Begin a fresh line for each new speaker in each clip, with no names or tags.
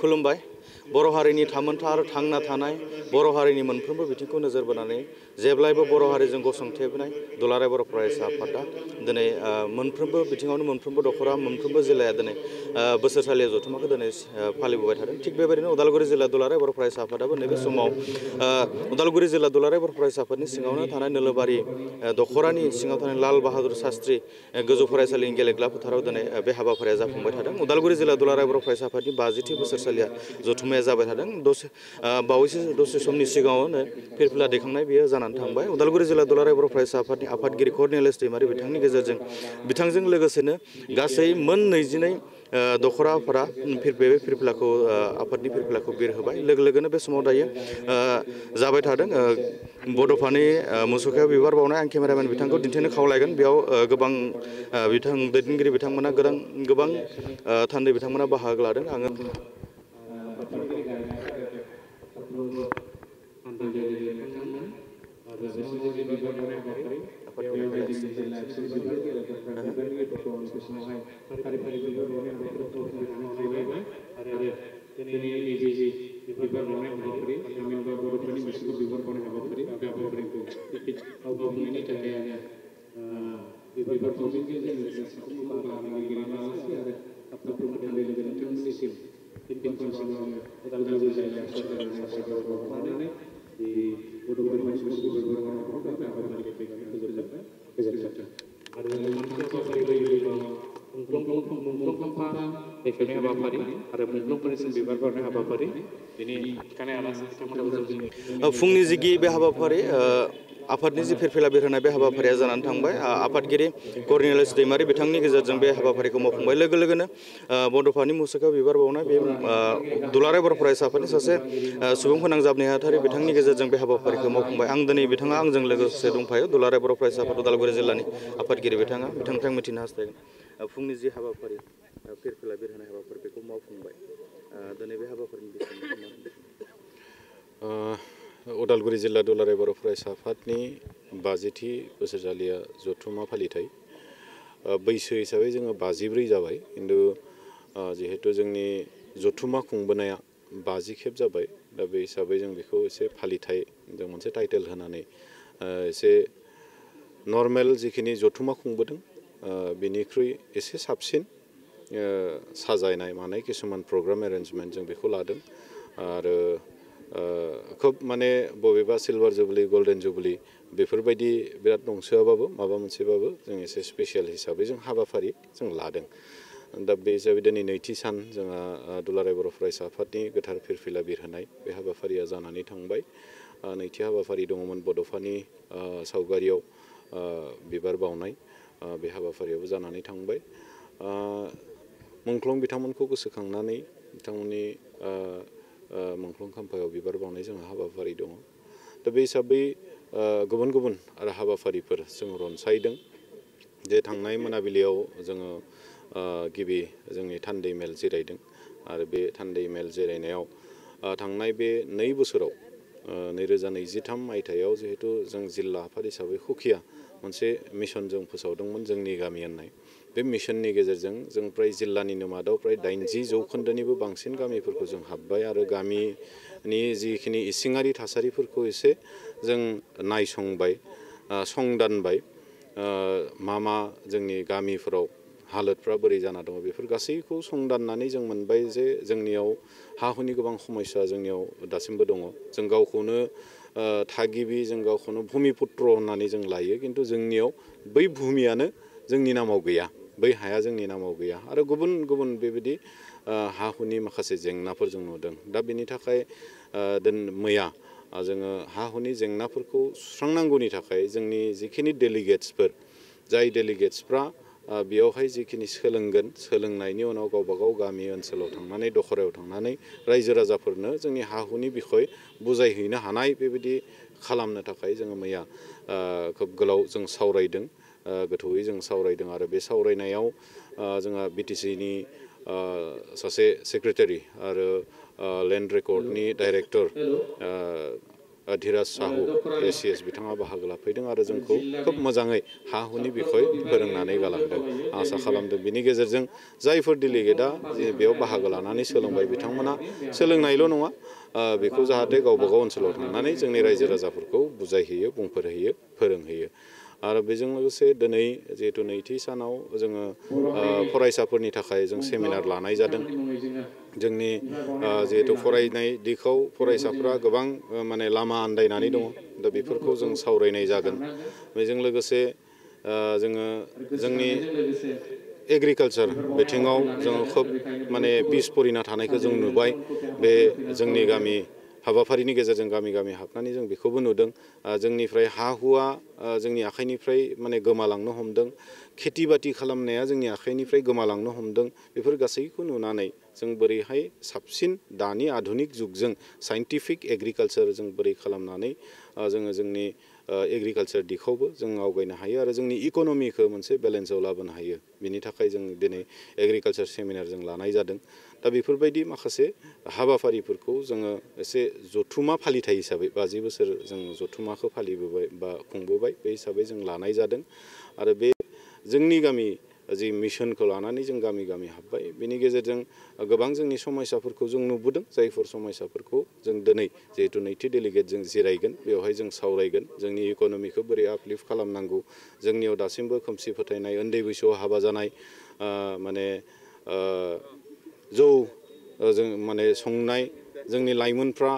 खुलुमबाय बर' हारिनि थामोनथा आरो थांना थानाय बर' हारिनि मोनफ्रोमबो बिथिंखौ नोजोर बोनानै जेब्लायबो बर' हारिजों गसंथेबनाय दुलाराय बर' फरायसा आफादा दिनै मोनफ्रोमबो बिथिङावनो मोनफ्रोमबो दखरा मोनफ्रोमबो जिल्लाया दिनै बोसोरसालिया जथुम्माखौ दिनै फालिबोबाय थादों। थिग बेबायदिनो उदालगुरि जिल्ला दुलाराय बर' फरायसा आफादाबो नैबे समाव उदालगुरि जिल्ला दुलाराय बर' फरायसा आफादनि सिङावनो थानाय नोलोबारि दखरानि सिङाव थानाय लाल बाहादुर शास्त्रि गोजौ फरायसालिनि गेलेग्रा फोथाराव दिनै बे हाबाफारिया जाफुंबाय थादों। उदालगुरि जिल्ला दुलाराय बर' फरायसा आफादनि 50थि बोसोरसालिया जथुम्माया जाबाय थादों। बावैसो दसे समनि सिगाङावनो फिरफिला दैखांनाय बेयो जानानै थांबाय। उदालगुरि जिल्ला दुलाराय बर' फरायसा आफादनि आफादगिरि कर्नेलियास दैमारि बिथांनि गेजेरजों बिथांजों लोगोसेनो गासै मोन 22 दखराफोरा बे फिरफिलाखौ आफादनि फिरफिलाखौ बिरहोबाय। लोगो लोगोनो बे समाव दायो जाबाय थादों बड'फानि मुसुखायाव बिबार बावनाय। आं केमेरामेन बिथांखौ दिन्थिनो खावलायगोन। बेयाव गोबां दैदेनगिरि बिथांमोना गोबां थान्दै बिथांमोना बाहागो लादों। आङो फुंनि जि गिबि हाबाफारि आफादनि जि फिरफिला बिरहोनाय बे हाबाफारिया जानानै थांबाय। आफादगिरि कर्नेलियास दैमारि बिथांनि गेजेरजों बे हाबाफारिखौ मावफुंबाय। लोगो लोगोनो बड'फानि मुसुखायाव बिबार बावनाय बे दुलाराय बर' फरायसा आफादनि सासे सुबुं फोनांजाब नेहाथारि बिथांनि गेजेरजों बे हाबाफारिखौ मावफुंबाय। आं दिनै बिथाङा आंजों लोगोसे दंफायो दुलाराय बर' फरायसा आफाद उदालगुरि जिल्लानि आफादगिरि बिथांनिफ्राय मिथिनो हास्थायगोन फुंनि जि हाबाफारि फिरफिला बिरहोनाय हाबाफारि बेखौ मावफुंबाय। दिनै बे हाबाफारिनि
उदालगुरि जिल्ला दुलाराय बर' फरायसा आफादनि 50थि बोसोरसालिया जथुम्मा फालिथाय। बैसो हिसाबै जोङो 54 जाबाय, खिन्थु जिहेतु जोंनि जथुम्मा खुंबोनाया 50 खेब जाबाय, दा बे हिसाबै जों बेखौ एसे फालिथाय जों मोनसे टाइटेल होनानै एसे नर्मेल जिखिनि जथुम्मा खुंबोदों बेनिख्रुइ एसे साबसिन साजायनाय मानाय किसुमान प्रग्राम एरेन्जमेन्ट जों बेखौ लादों। आरो खोब माने बबेबा सिलभार जुबलि गल्डेन जुबलि बेफोरबायदि बिराद नंसोआबाबो माबा मोनसेबाबो जों एसे स्पेसियेल हिसाबै जों हाबाफारि जों लादों। दा बे हिसाबै दिनै नैथि सान जोंहा दुलाराय बर' फरायसा आफादनि गोथार फिरफिला बिरहोनाय बे हाबाफारिया जानानै थांबाय। नैथि हाबाफारि दङमोन बड'फानि सावगारियाव बिबार बावनाय, बे हाबाफारियाबो जानानै थांबाय। मुंख्लं बिथांमोनखौ गोसोखांनानै बिथांमोननि मुंख्लं खाम्फायाव बिबार बावनाय जोंहा हाबाफारि दङ। दा बे हिसाबै गुबुन गुबुन आरो हाबाफारिफोर जों रनसायदों। जे थांनाय मोनाबिलियाव जोङो गिबि जोंनि थान्दै मेल जिरायदों आरो बे थान्दै मेल जिरायनायाव थांनाय बे 2 बोसोराव 2023 मायथाइयाव जिहेतु जों जिल्ला आफाद हिसाबै खुखिया मोनसे मिशन जों फोसावदोंमोन जोंनि गामि होननाय। बे मिशननि गेजेरजों जों प्राय जिल्लानिनो मादाव प्राय 80% बांसिन गामिफोरखौ जों हाबबाय आरो गामिनि जिखिनि इसिङारि थासारिफोरखौ एसे जों नायसंबाय, संदानबाय। मा जोंनि गामिफोराव हालोदफ्रा बोरै जाना दङ बेफोर गासैखौ संदाननानै जों मोनबाय जे जोंनियाव हा हुनि गोबां समस्या जोंनियाव दासिमबो दङ। जों गावखौनो थागिबि, जों गावखौनो भुमिपुत्र होननानै जों लायो, खिन्थु जोंनियाव बै भुमियानो जोंनि नामाव गैया, बै हाया जोंनि नामाव गैया आरो गुबुन गुबुन बेबायदि हा हुनि माखासे जेंनाफोर जों नुदों। दा बेनि थाखाय मैया जोङो हा हुनि जेंनाफोरखौ सुस्रांनांगौनि थाखाय जोंनि जिखिनि डेलिगेट्सफोर, जाय डेलिगेट्सफ्रा बेयावहाय जिखिनि सोलोंगोन, सोलोंनायनि उनाव गावबागाव गामि ओनसोलाव थांनानै दखरायाव थांनानै रायजो राजाफोरनो जोंनि हा हुनि बिखय बुजायहैनो हानाय बेबायदि खालामनो थाखाय जोङो मैया खोब गोलाव जों सावरायदों, गोथौयै जों सावरायदों। आरो बे सावरायनायाव जोंहा BTCनि सासे सेक्रेटारि आरो लेन्ड रेकर्डनि डाइरेक्टर धीराज साहु ACS बिथाङा बाहागो लाफैदों आरो जोंखौ खोब मोजाङै हा हुनि बिखय फोरोंनानै गालांदों। आसा खालामदों बिनि गेजेरजों जायफोर डेलिगेटआ बेयाव बाहागो लानानै सोलोंबाय बिथांमोना सोलोंनायल' नङा बेखौ जाहाथे गावबा गाव ओनसोलाव थांनानै जोंनि रायजो राजाफोरखौ बुजायहैयो, बुंफोरहैयो, फोरोंहैयो। आरो बेजों लोगोसे दिनै जिहेतु नैथि सानाव जोङो फरायसाफोरनि थाखाय जों सेमिनार लानाय जादों। जोंनि जिहेतु फरायनाय दिगाव फरायसाफ्रा गोबां माने लामा आन्दायनानै दङ। दा बेफोरखौ जों सावरायनाय जागोन। बेजों लोगोसे जोङो जोंनि एग्रिकालचार बिथिङाव जोङो खोब माने पिस परिना थानायखौ जों नुबाय। बे जोंनि गामि हाबाफारिनि गेजेरजों गामि गामि हाबनानै जों बेखौबो नुदों। जोंनिफ्राय हा हुआ जोंनि आखाइनिफ्राय माने गोमालांनो हमदों। खेथि बाथि खालामनाया जोंनि आखाइनिफ्राय गोमालांनो हमदों। बेफोर गासैखौ नुनानै जों बोरैहाय साबसिन दानि आधुनिक जुगजों साइन्टिफिक एग्रिकालचार जों बोरै खालामनानै जोङो जोंनि एग्रिकालचार दिगावबो जों आवगायनो हायो आरो जोंनि इक'नमिखौ मोनसे बेलेन्सआव लाबोनो हायो। बिनि थाखाय जों दिनै एग्रिकालचार सेमिनार जों लानाय जादों। दा बेफोरबायदि माखासे हाबाफारिफोरखौ जोङो एसे जथुमा फालिथाय हिसाबै 50 बोसोर जों जथुमाखौ फालिबोबाय बा खुंबोबाय बे हिसाबै जों लानाय जादों। आरो बे जोंनि गामि जि मिशनखौ लानानै जों गामि गामि हाबबाय बेनि गेजेरजों गोबां जोंनि समस्याफोरखौ जों नुबोदों। जायफोर समस्याफोरखौ जों दिनै जिहेतु नैथि डेलिगेट जों जिरायगोन बेवहाय जों सावरायगोन। जोंनि इक'नमिखौ बोरै आपलिफ्ट खालामनांगौ, जोंनियाव दासिमबो खोमसि फोथायनाय, उन्दै बैसोआव हाबा जानाय, माने जौ जों माने संनाय, जोंनि लाइमोनफ्रा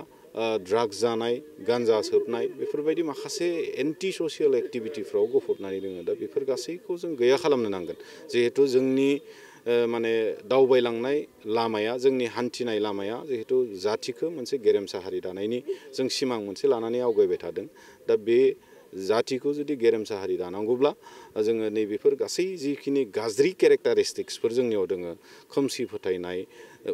ड्राग्स जानाय, गान्जा सोबनाय बेफोरबायदि माखासे एन्टि ससियेल एक्टिभिटिफ्राव गफबनानै दङ। दा बेफोर गासैखौ जों गैया खालामनो नांगोन। जिहेतु जोंनि माने दावबायलांनाय लामाया, जोंनि हान्थिनाय लामाया जिहेतु जाथिखौ मोनसे गेरेमसा हारि दानायनि जों सिमां मोनसे लानानै आवगायबाय थादों। दा बे जातिखौ जुदि गेरेमसा हारि दानांगौब्ला जोङो नैबेफोर गासै जिखिनि गाज्रि केरेक्टारिस्टिक्सफोर जोंनियाव दङ, खोमसि फोथायनाय,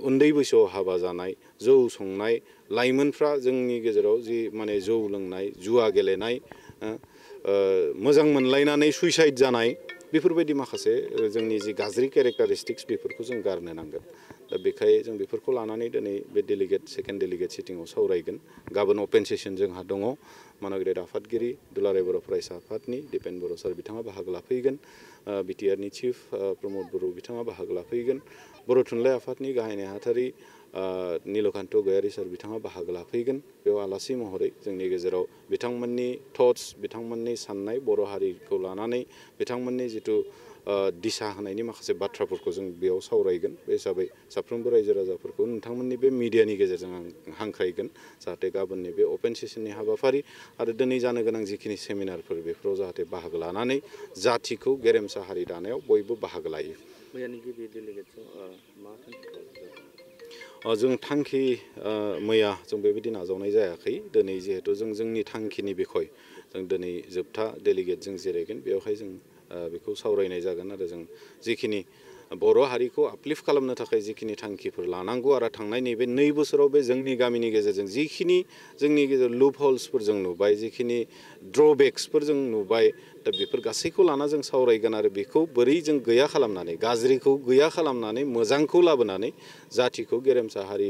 उन्दै बैसोआव हाबा जानाय, जौ संनाय, लाइमोनफ्रा जोंनि गेजेराव जि माने जौ लोंनाय, जुवा गेलेनाय, मोजां मोनलायनानै सुइसाइड जानाय, बेफोरबायदि माखासे जोंनि जि गाज्रि केरेक्टारिस्टिक्स बेफोरखौ जों गारनो नांगोन। दा बेखाय जों बेफोरखौ लानानै दिनै बे सेकेन्ड डेलिगेट सिटिंआव सावरायगोन। गाबोन अपेन सेसन जोंहा दङ। मानाग्रेद आफादगिरि दुलाराय बर' फरायसा आफादनि दिपेन बर' सार बिथाङा बाहागो लाफैगोन। बिटिआरनि चिफ प्रमद बर' बिथाङा बाहागो लाफैगोन। बर' थुनलाइ आफादनि गाहाय नेहाथारि नीलकान्त गयारी सार बिथाङा बाहागो लाफैगोन। बेयाव आलासि महरै जोंनि गेजेराव बिथांमोननि थट्स, बिथांमोननि साननाय, बर' हारिखौ लानानै बिथांमोननि जिथु दिशा होनायनि माखासे बाथ्राफोरखौ जों बेयाव सावरायगोन। बे हिसाबै साफ्रोमबो रायजो राजाफोरखौ नोंथांमोननि बे मिडियानि गेजेरजों आं हांख्रायगोन जाहाथे गाबोननि बे अपेन सेसननि हाबाफारि आरो दिनै जानो गोनां जिखिनि सेमिनारफोर बेफोराव जाहाथे बाहागो लानानै जाथिखौ गेरेमसा हारि दानायाव बयबो बाहागो लायो।
मैयानि गिबि डेलिगेटजों मा थांखि?
जों थांखि मैया जों बेबायदि नाजावनाय जायाखै। दिनै जिहेतु जों जोंनि थांखिनि बिखय जों दिनै जोबथा डेलिगेट जों जिरायगोन बेवहाय जों बेखौ सावरायनाय जागोन आरो जों जिखिनि बर' हारिखौ आपलिफ्ट खालामनो थाखाय जिखिनि थांखिफोर लानांगौ आरो थांनाय नैबे 2 बोसोराव बे जोंनि गामिनि गेजेरजों जिखिनि जोंनि गेजेराव लुप हल्सफोर जों नुबाय, जिखिनि ड्रबेक्सफोर जों नुबाय, दा बेफोर गासैखौ लाना जों सावरायगोन आरो बेखौ बोरै जों गैया खालामनानै, गाज्रिखौ गैया खालामनानै मोजांखौ लाबोनानै जाथिखौ गेरेमसा हारि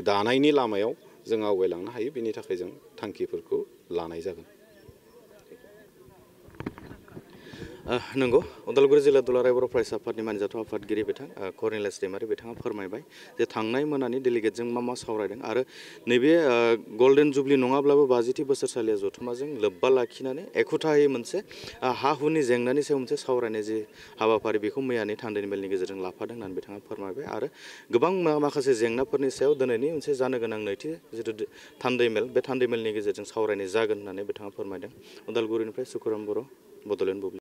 दानायनि लामायाव जों आवगायलांनो हायो। बेनि थाखाय जों थांखिफोरखौ लानाय जागोन।
नंगौ, उदालगुरि जिल्ला दुलाराय बर' फरायसा आफादनि मानजाथाव आफादगिरि बिथां कर्नेलियास दैमारि बिथाङा फोरमायबाय जे थांनाय मोनानि डेलिगेटजों मा सावरायदों आरो नैबे गल्डेन जुबलि नङाब्लाबो 50थि बोसोरसालिया जथुमाजों लोब्बा लाखिनानै एखुथायै मोनसे हा हुनि जेंनानि सायाव मोनसे सावरायनाय जि हाबाफारि बेखौ मैयानि थान्दैनि मेलनि गेजेरजों लाफादों होननानै बिथाङा फोरमायबाय आरो गोबां माखासे जेंनाफोरनि सायाव दिनैनि मोनसे जानो गोनां नैथि जिथु थान्दै मेल, बे थान्दै मेलनि गेजेरजों सावरायनाय जागोन होननानै बिथाङा फोरमायदों। उदालगुरिनिफ्राय सुकुराम बर', बड'लेण्ड बुब्लि।